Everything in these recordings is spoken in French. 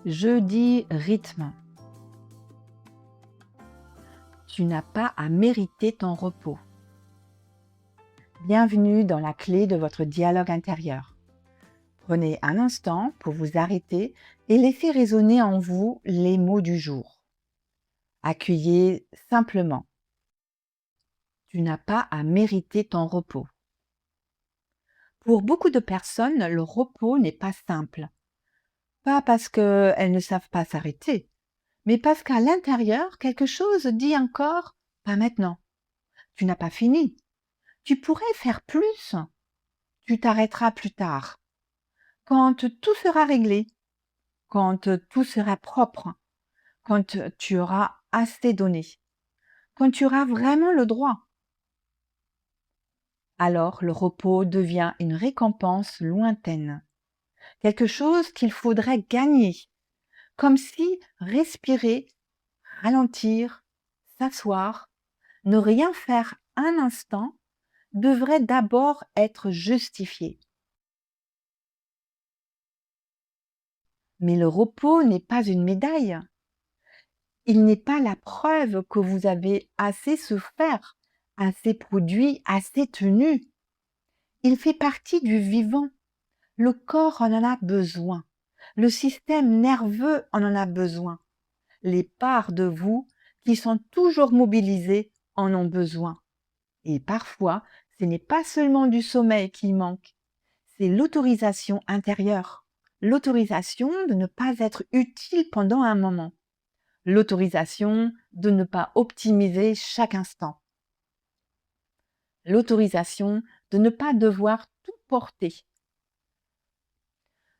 Je dis rythme. Tu n'as pas à mériter ton repos. Bienvenue dans la clé de votre dialogue intérieur. Prenez un instant pour vous arrêter et laisser résonner en vous les mots du jour. Accueillez simplement. Tu n'as pas à mériter ton repos. Pour beaucoup de personnes, le repos n'est pas simple. Pas parce qu'elles ne savent pas s'arrêter, mais parce qu'à l'intérieur, quelque chose dit encore « pas maintenant ». Tu n'as pas fini. Tu pourrais faire plus. Tu t'arrêteras plus tard. Quand tout sera réglé, quand tout sera propre, quand tu auras assez donné, quand tu auras vraiment le droit. Alors le repos devient une récompense lointaine, quelque chose qu'il faudrait gagner, comme si respirer, ralentir, s'asseoir, ne rien faire un instant devrait d'abord être justifié. Mais le repos n'est pas une médaille. Il n'est pas la preuve que vous avez assez souffert, assez produit, assez tenu. Il fait partie du vivant. Le corps en a besoin. Le système nerveux en a besoin. Les parts de vous qui sont toujours mobilisées en ont besoin. Et parfois, ce n'est pas seulement du sommeil qui manque, c'est l'autorisation intérieure. L'autorisation de ne pas être utile pendant un moment. L'autorisation de ne pas optimiser chaque instant. L'autorisation de ne pas devoir tout porter.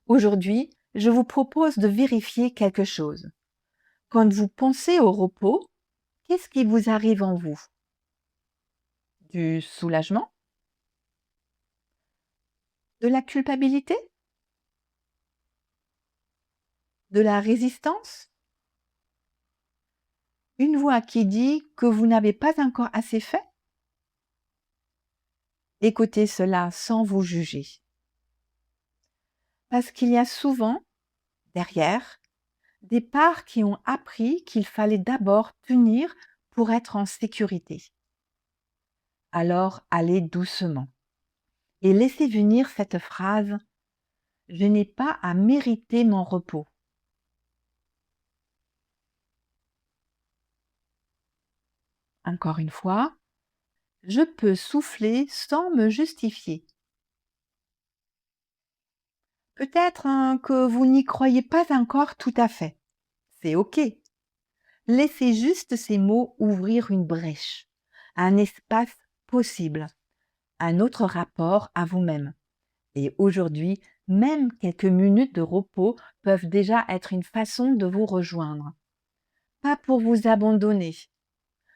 Aujourd'hui, je vous propose de vérifier quelque chose. Quand vous pensez au repos, qu'est-ce qui vous arrive en vous? Du soulagement? De la culpabilité? De la résistance? Une voix qui dit que vous n'avez pas encore assez fait? Écoutez cela sans vous juger. Parce qu'il y a souvent, derrière, des parts qui ont appris qu'il fallait d'abord tenir pour être en sécurité. Alors allez doucement et laissez venir cette phrase « Je n'ai pas à mériter mon repos ». Encore une fois, je peux souffler sans me justifier. Peut-être que vous n'y croyez pas encore tout à fait. C'est OK. Laissez juste ces mots ouvrir une brèche, un espace possible, un autre rapport à vous-même. Et aujourd'hui, même quelques minutes de repos peuvent déjà être une façon de vous rejoindre. Pas pour vous abandonner,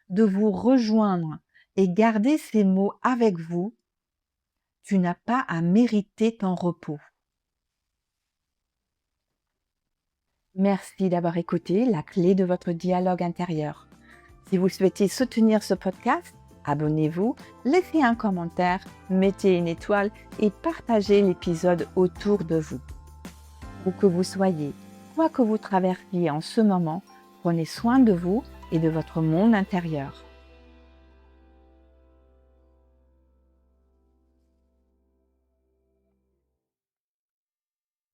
de vous rejoindre et garder ces mots avec vous. Tu n'as pas à mériter ton repos. Merci d'avoir écouté la clé de votre dialogue intérieur. Si vous souhaitez soutenir ce podcast, abonnez-vous, laissez un commentaire, mettez une étoile et partagez l'épisode autour de vous. Où que vous soyez, quoi que vous traversiez en ce moment, prenez soin de vous et de votre monde intérieur.